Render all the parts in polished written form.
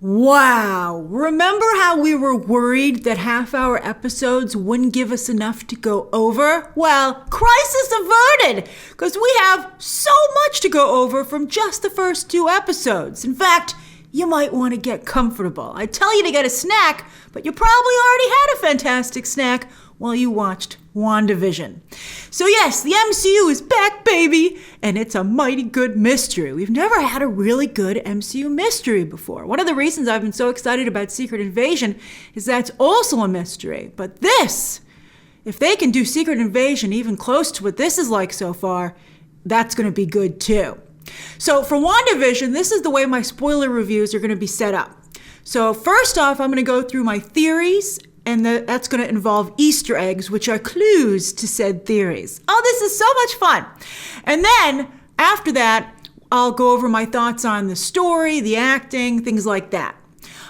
Wow, remember how we were worried that half-hour episodes wouldn't give us enough to go over? Well, crisis averted, because we have so much to go over from just the first 2 episodes. In fact, you might want to get comfortable. I tell you to get a snack, but you probably already had a fantastic snack while you watched WandaVision. So yes, the MCU is back, baby, and it's a mighty good mystery. We've never had a really good MCU mystery before. One of the reasons I've been so excited about Secret Invasion is that it's also a mystery. But this, if they can do Secret Invasion even close to what this is like so far, that's going to be good too. So for WandaVision, this is the way my spoiler reviews are going to be set up. So first off, I'm going to go through my theories, and that's going to involve Easter eggs, which are clues to said theories. Oh, this is so much fun. And then after that, I'll go over my thoughts on the story, the acting, things like that.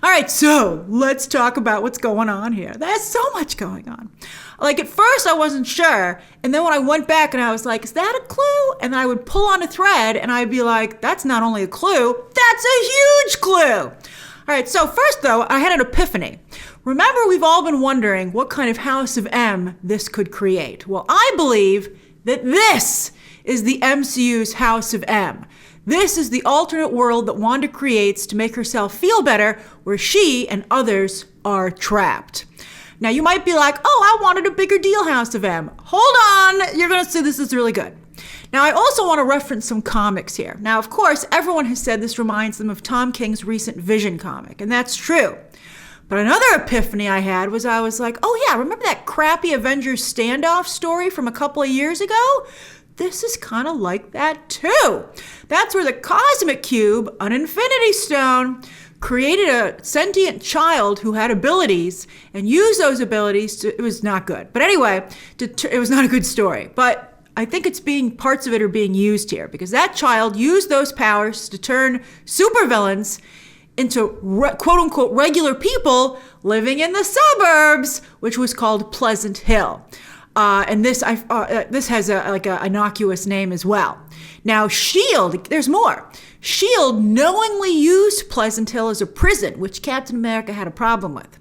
All right, so let's talk about what's going on here. There's so much going on. Like at first I wasn't sure, and then when I went back and I was like, is that a clue? And I would pull on a thread and I'd be like, that's not only a clue, that's a huge clue. All right, so first though, I had an epiphany. Remember, we've all been wondering what kind of House of M this could create. Well, I believe that this is the MCU's House of M. This is the alternate world that Wanda creates to make herself feel better, where she and others are trapped. Now, you might be like, oh, I wanted a bigger deal, House of M. Hold on, you're going to see this is really good. Now, I also want to reference some comics here. Now, of course, everyone has said this reminds them of Tom King's recent Vision comic, and that's true. But another epiphany I had was I was like, oh yeah, remember that crappy Avengers standoff story from a couple of years ago? This is kind of like that too. That's where the Cosmic Cube, an Infinity Stone, created a sentient child who had abilities and used those abilities to, it was not good. But anyway, it was not a good story. But I think parts of it are being used here because that child used those powers to turn supervillains into quote-unquote regular people living in the suburbs, which was called Pleasant Hill. And this has a innocuous name as well. Now, S.H.I.E.L.D., there's more. S.H.I.E.L.D. knowingly used Pleasant Hill as a prison, which Captain America had a problem with.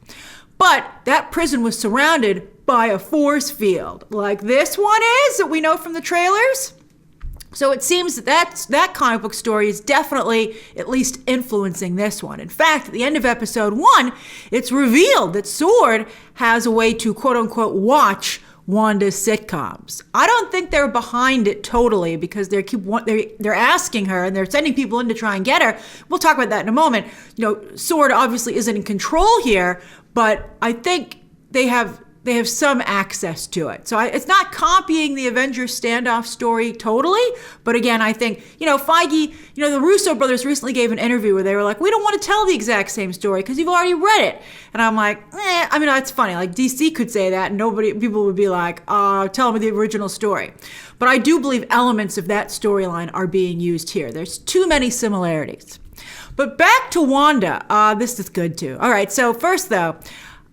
But that prison was surrounded by a force field, like this one is, that we know from the trailers. So it seems that comic book story is definitely at least influencing this one. In fact, at the end of episode 1, it's revealed that S.W.O.R.D. has a way to quote-unquote watch Wanda's sitcoms. I don't think they're behind it totally because they're asking her and they're sending people in to try and get her. We'll talk about that in a moment. You know, S.W.O.R.D. obviously isn't in control here, but I think they have some access to it. So it's not copying the Avengers standoff story totally, but again, I think, Feige, the Russo brothers recently gave an interview where they were like, we don't want to tell the exact same story because you've already read it. And I'm like, that's funny. Like DC could say that and people would be like, tell me the original story. But I do believe elements of that storyline are being used here. There's too many similarities. But back to Wanda. This is good too. All right, so first though,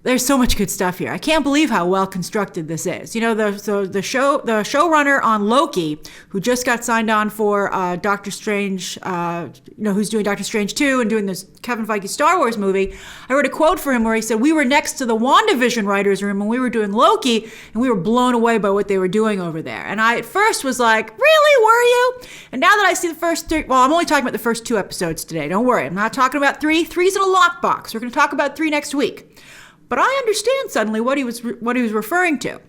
there's so much good stuff here. I can't believe how well constructed this is. The showrunner on Loki, who just got signed on for Doctor Strange, who's doing Doctor Strange 2 and doing this Kevin Feige Star Wars movie. I read a quote for him where he said, we were next to the WandaVision writers room when we were doing Loki, and we were blown away by what they were doing over there. And I at first was like, really, were you? And now that I see the first 3, well, I'm only talking about the first 2 episodes today. Don't worry, I'm not talking about 3. 3's in a lockbox. We're going to talk about 3 next week. But I understand suddenly what he was referring to.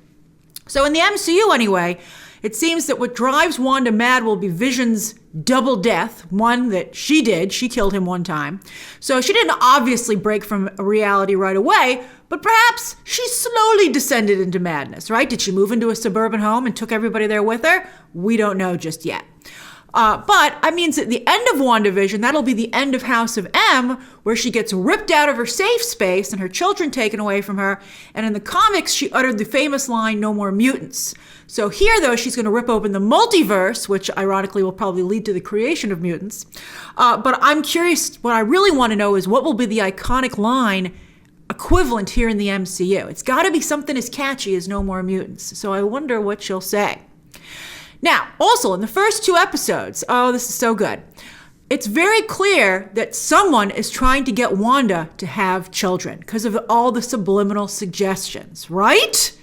So in the MCU anyway, it seems that what drives Wanda mad will be Vision's double death, one that she did. She killed him one time. So she didn't obviously break from reality right away, but perhaps she slowly descended into madness, right? Did she move into a suburban home and took everybody there with her? We don't know just yet. But that means at the end of WandaVision, that'll be the end of House of M, where she gets ripped out of her safe space and her children taken away from her. And in the comics, she uttered the famous line, "No more mutants." So here, though, she's going to rip open the multiverse, which ironically will probably lead to the creation of mutants. But I'm curious, what I really want to know is what will be the iconic line equivalent here in the MCU. It's got to be something as catchy as "No more mutants." So I wonder what she'll say. Now, also in the first 2 episodes, oh, this is so good. it's very clear that someone is trying to get Wanda to have children because of all the subliminal suggestions, right?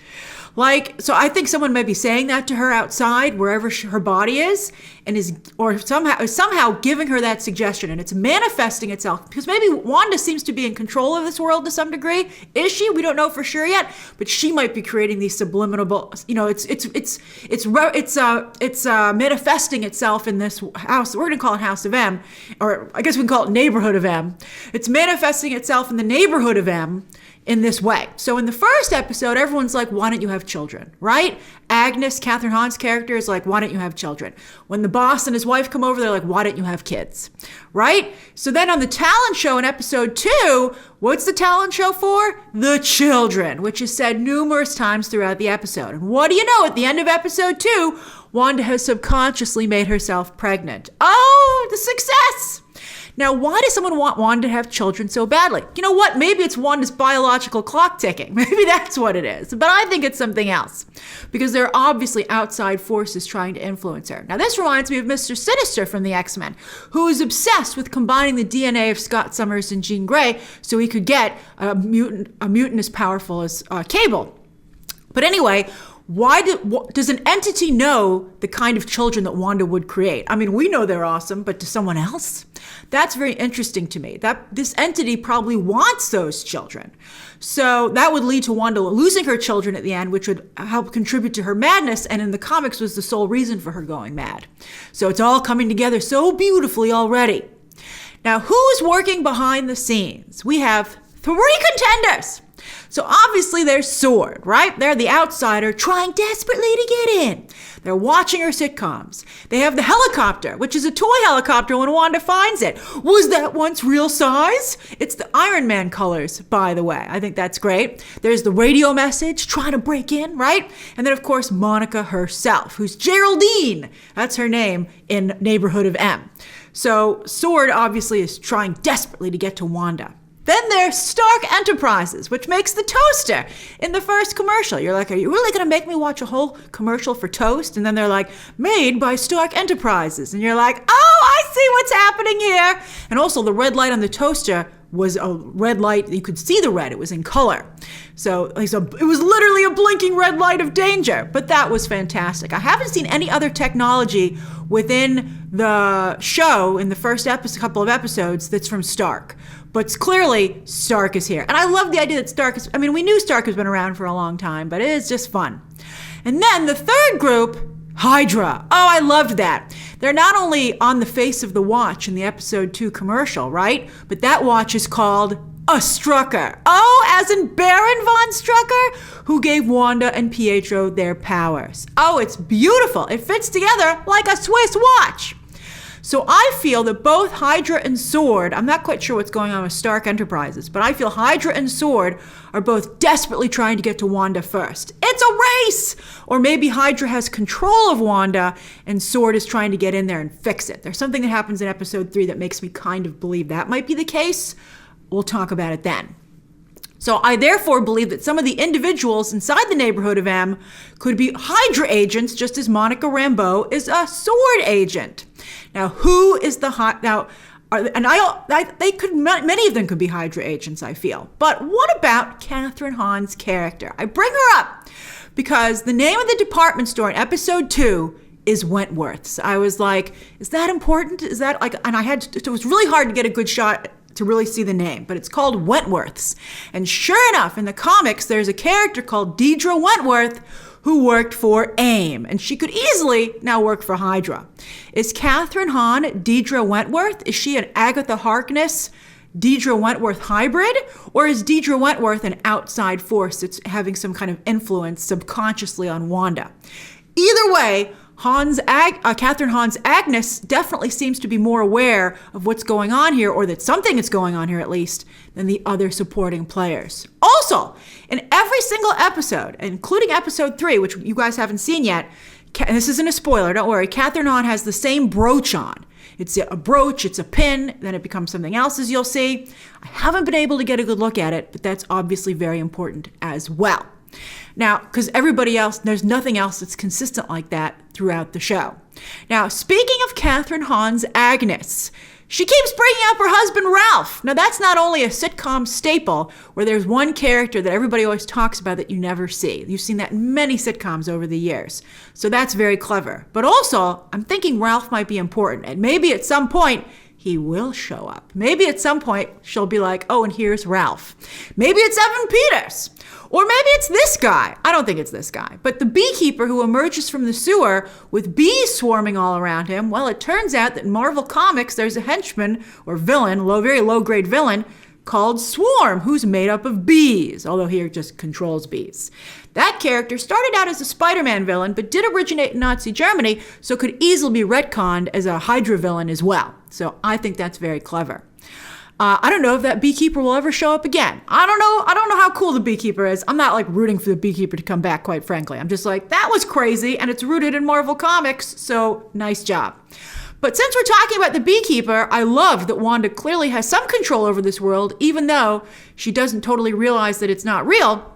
Like, so I think someone might be saying that to her outside, wherever her body is, and or somehow giving her that suggestion, and it's manifesting itself because maybe Wanda seems to be in control of this world to some degree. Is she? We don't know for sure yet, but she might be creating these subliminal. It's manifesting itself in this house. We're gonna call it House of M, or I guess we can call it Neighborhood of M. It's manifesting itself in the Neighborhood of M in this way. So in the first episode, everyone's like, why don't you have children, right? Agnes, Kathryn Hahn's character, is like, why don't you have children? When the boss and his wife come over, they're like, why don't you have kids, right? So then on the talent show in episode 2, what's the talent show for? The children, which is said numerous times throughout the episode. And what do you know? At the end of episode 2, Wanda has subconsciously made herself pregnant. Oh, the success! Now, why does someone want Wanda to have children so badly? You know what? Maybe it's Wanda's biological clock ticking. Maybe that's what it is. But I think it's something else. Because there are obviously outside forces trying to influence her. Now, this reminds me of Mr. Sinister from the X-Men, who is obsessed with combining the DNA of Scott Summers and Jean Grey so he could get a mutant as powerful as Cable. But anyway, why does an entity know the kind of children that Wanda would create? I mean, we know they're awesome, but to someone else? That's very interesting to me. That this entity probably wants those children. So that would lead to Wanda losing her children at the end, which would help contribute to her madness, and in the comics was the sole reason for her going mad. So it's all coming together so beautifully already. Now, who's working behind the scenes? We have 3 contenders. So obviously there's Sword, right? They're the outsider trying desperately to get in. They're watching her sitcoms. They have the helicopter, which is a toy helicopter when Wanda finds it. Was that once real size? It's the Iron Man colors, by the way. I think that's great. There's the radio message trying to break in, right? And then, of course, Monica herself, who's Geraldine. That's her name in Neighborhood of M. So Sword obviously is trying desperately to get to Wanda. Then there's Stark Enterprises, which makes the toaster in the first commercial. You're like, are you really going to make me watch a whole commercial for toast? And then they're like, made by Stark Enterprises. And you're like, oh, I see what's happening here. And also the red light on the toaster was a red light. You could see the red. It was in color. So it was literally a blinking red light of danger. But that was fantastic. I haven't seen any other technology within the show in the first couple of episodes that's from Stark. But clearly, Stark is here. And I love the idea that we knew Stark has been around for a long time, but it is just fun. And then the third group, Hydra. Oh, I loved that. They're not only on the face of the watch in the episode 2 commercial, right? But that watch is called a Strucker. Oh, as in Baron von Strucker, who gave Wanda and Pietro their powers. Oh, it's beautiful. It fits together like a Swiss watch. So I feel that both Hydra and Sword, I'm not quite sure what's going on with Stark Enterprises, but I feel Hydra and Sword are both desperately trying to get to Wanda first. It's a race! Or maybe Hydra has control of Wanda and Sword is trying to get in there and fix it. There's something that happens in episode 3 that makes me kind of believe that might be the case. We'll talk about it then. So I therefore believe that some of the individuals inside the Neighborhood of M could be Hydra agents, just as Monica Rambeau is a Sword agent. Now, who is the many of them could be Hydra agents, I feel. But what about Kathryn Hahn's character? I bring her up because the name of the department store in episode 2 is Wentworth's. I was like, is that important? Is that like, and it was really hard to get a good shot to really see the name, but it's called Wentworth's. And sure enough, in the comics, there's a character called Deidre Wentworth who worked for AIM, and she could easily now work for Hydra. Is Kathryn Hahn Deidre Wentworth? Is she an Agatha Harkness, Deidre Wentworth hybrid? Or is Deidre Wentworth an outside force that's having some kind of influence subconsciously on Wanda? Either way, Kathryn Hahn's Agnes definitely seems to be more aware of what's going on here, or that something is going on here at least, than the other supporting players. Also, in every single episode, including episode 3, which you guys haven't seen yet, and this isn't a spoiler, don't worry, Kathryn Hahn has the same brooch on. It's a brooch, it's a pin, then it becomes something else, as you'll see. I haven't been able to get a good look at it, but that's obviously very important as well. Now, because everybody else, there's nothing else that's consistent like that throughout the show. Now, speaking of Kathryn Hahn's Agnes, She keeps bringing up her husband, Ralph. Now, that's not only a sitcom staple where there's one character that everybody always talks about that you never see. You've seen that in many sitcoms over the years. So that's very clever. But also, I'm thinking Ralph might be important. And maybe at some point, he will show up. Maybe at some point, she'll be like, oh, and here's Ralph. Maybe it's Evan Peters. Or maybe it's this guy. I don't think it's this guy. But the beekeeper who emerges from the sewer with bees swarming all around him, well, it turns out that in Marvel Comics, there's a henchman or villain, very low-grade villain, called Swarm, who's made up of bees, although he just controls bees. That character started out as a Spider-Man villain, but did originate in Nazi Germany, so could easily be retconned as a Hydra villain as well. So I think that's very clever. I don't know if that beekeeper will ever show up again. I don't know how cool the beekeeper is. I'm not like rooting for the beekeeper to come back, quite frankly. I'm just like, that was crazy, and it's rooted in Marvel Comics, so nice job. But since we're talking about the beekeeper, I love that Wanda clearly has some control over this world, even though she doesn't totally realize that it's not real.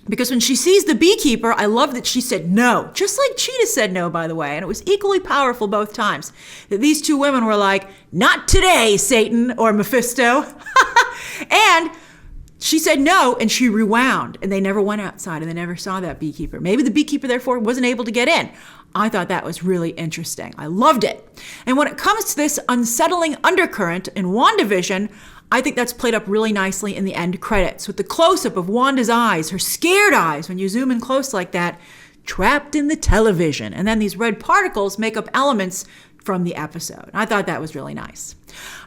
Because when she sees the beekeeper, I love that she said no, just like Cheetah said no, by the way. And it was equally powerful both times. That these two women were like, not today, Satan or Mephisto. And she said no, and she rewound. And they never went outside, and they never saw that beekeeper. Maybe the beekeeper, therefore, wasn't able to get in. I thought that was really interesting. I loved it. And when it comes to this unsettling undercurrent in WandaVision, I think that's played up really nicely in the end credits with the close-up of Wanda's eyes, her scared eyes, when you zoom in close like that, trapped in the television. And then these red particles make up elements from the episode. I thought that was really nice.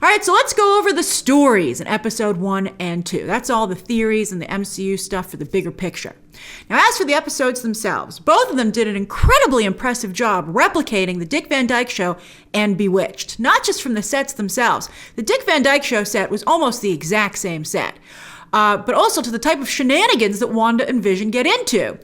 All right, so let's go over the stories in episode 1 and 2. That's all the theories and the MCU stuff for the bigger picture. Now, as for the episodes themselves, both of them did an incredibly impressive job replicating the Dick Van Dyke Show and Bewitched, not just from the sets themselves. The Dick Van Dyke Show set was almost the exact same set, but also to the type of shenanigans that Wanda and Vision get into.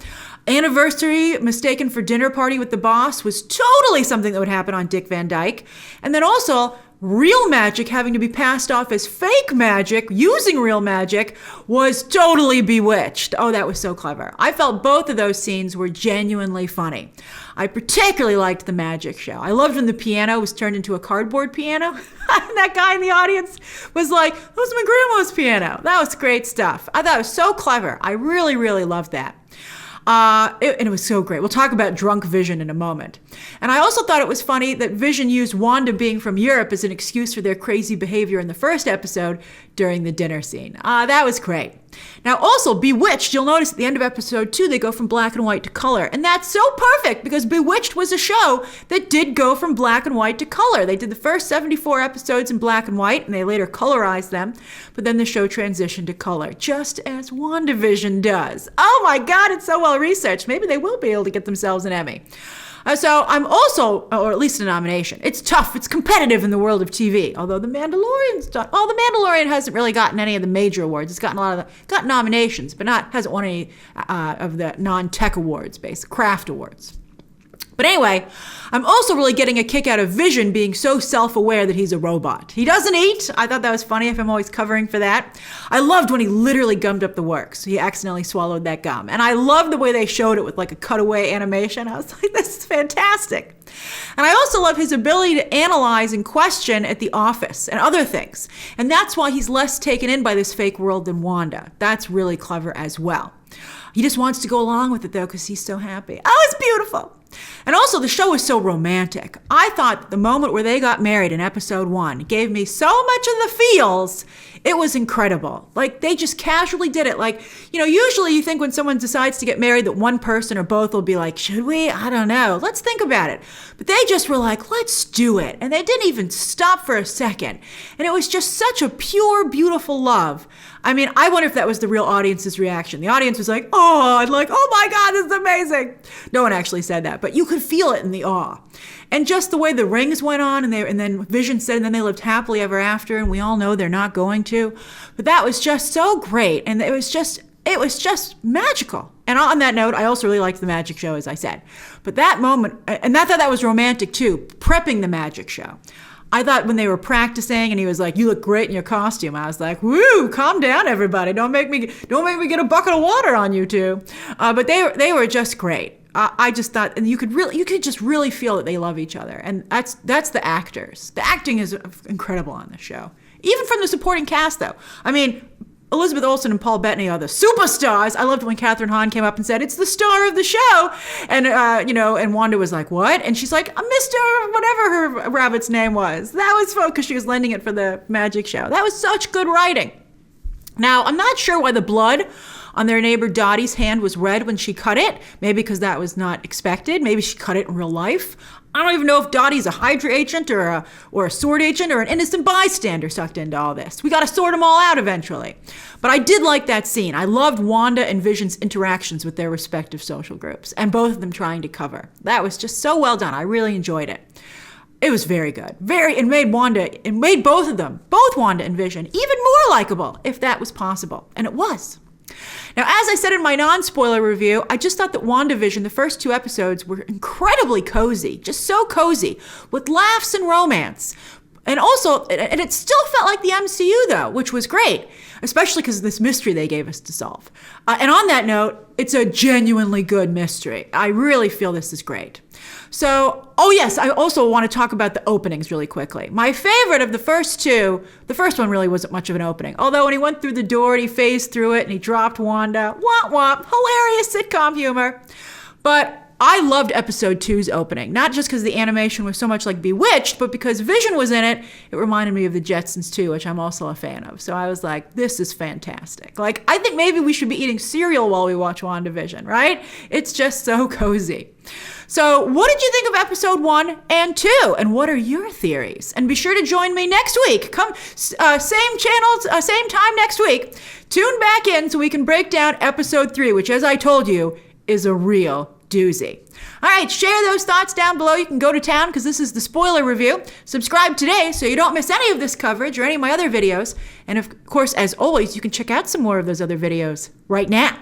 Anniversary mistaken for dinner party with the boss was totally something that would happen on Dick Van Dyke. And then also, real magic having to be passed off as fake magic, using real magic, was totally Bewitched. Oh, that was so clever. I felt both of those scenes were genuinely funny. I particularly liked the magic show. I loved when the piano was turned into a cardboard piano. And that guy in the audience was like, that was my grandma's piano. That was great stuff. I thought it was so clever. I really, really loved that. And it was so great. We'll talk about drunk Vision in a moment. And I also thought it was funny that Vision used Wanda being from Europe as an excuse for their crazy behavior in the first episode during the dinner scene. That was great. Now also, Bewitched, you'll notice at the end of episode 2, they go from black and white to color. And that's so perfect because Bewitched was a show that did go from black and white to color. They did the first 74 episodes in black and white, and they later colorized them. But then the show transitioned to color, just as WandaVision does. Oh my God, it's so well researched. Maybe they will be able to get themselves an Emmy. So I'm also, or at least a nomination. It's tough. It's competitive in the world of TV. Although The Mandalorian's done. Oh, The Mandalorian hasn't really gotten any of the major awards. It's gotten got nominations, but hasn't won any of the non-tech awards, craft awards. But anyway, I'm also really getting a kick out of Vision being so self-aware that he's a robot. He doesn't eat. I thought that was funny if I'm always covering for that. I loved when he literally gummed up the works. He accidentally swallowed that gum. And I loved the way they showed it with like a cutaway animation. I was like, this is fantastic. And I also love his ability to analyze and question at the office and other things. And that's why he's less taken in by this fake world than Wanda. That's really clever as well. He just wants to go along with it, though, because he's so happy. Oh, it's beautiful. And also, the show was so romantic. I thought the moment where they got married in episode 1 gave me so much of the feels. It was incredible. Like, they just casually did it. Like, usually you think when someone decides to get married that one person or both will be like, should we? I don't know. Let's think about it. But they just were like, let's do it. And they didn't even stop for a second. And it was just such a pure, beautiful love. I mean, I wonder if that was the real audience's reaction. The audience was like, oh, and like, oh my God, this is amazing. No one actually said that, but you could feel it in the awe. And just the way the rings went on, and then Vision said, and then they lived happily ever after, and we all know they're not going to. But that was just so great, and it was just magical. And on that note, I also really liked the magic show, as I said. But that moment, and I thought that was romantic too, prepping the magic show. I thought when they were practicing and he was like, you look great in your costume, I was like, woo, calm down, everybody. Don't make me get a bucket of water on you two. But they were just great. I just thought, and you could just really feel that they love each other. And that's the actors. The acting is incredible on this show. Even from the supporting cast, though. I mean, Elizabeth Olsen and Paul Bettany are the superstars. I loved when Kathryn Hahn came up and said, "It's the star of the show." And, and Wanda was like, "What?" And she's like, "Mr. whatever her rabbit's name was." That was fun because she was lending it for the magic show. That was such good writing. Now, I'm not sure why the blood on their neighbor Dottie's hand was red when she cut it. Maybe because that was not expected. Maybe she cut it in real life. I don't even know if Dottie's a Hydra agent or a sword agent or an innocent bystander sucked into all this. We got to sort them all out eventually. But I did like that scene. I loved Wanda and Vision's interactions with their respective social groups and both of them trying to cover. That was just so well done. I really enjoyed it. It was very good. It made both of them, both Wanda and Vision, even more likable, if that was possible. And it was. Now, as I said in my non-spoiler review, I just thought that WandaVision, the first 2 episodes, were incredibly cozy, just so cozy, with laughs and romance. And it still felt like the MCU, though, which was great, especially because of this mystery they gave us to solve. And on that note, it's a genuinely good mystery. I really feel this is great. So, I also want to talk about the openings really quickly. My favorite of the first 2, the first one really wasn't much of an opening. Although when he went through the door and he phased through it and he dropped Wanda, womp womp, hilarious sitcom humor. But I loved episode 2's opening, not just because the animation was so much like Bewitched, but because Vision was in it. It reminded me of the Jetsons too, which I'm also a fan of. So I was like, this is fantastic. Like, I think maybe we should be eating cereal while we watch WandaVision, right? It's just so cozy. So what did you think of episode 1 and 2? And what are your theories? And be sure to join me next week. Come, same channel, same time next week. Tune back in so we can break down episode 3, which, as I told you, is a real doozy. All right, share those thoughts down below. You can go to town because this is the spoiler review. Subscribe today so you don't miss any of this coverage or any of my other videos. And of course, as always, you can check out some more of those other videos right now.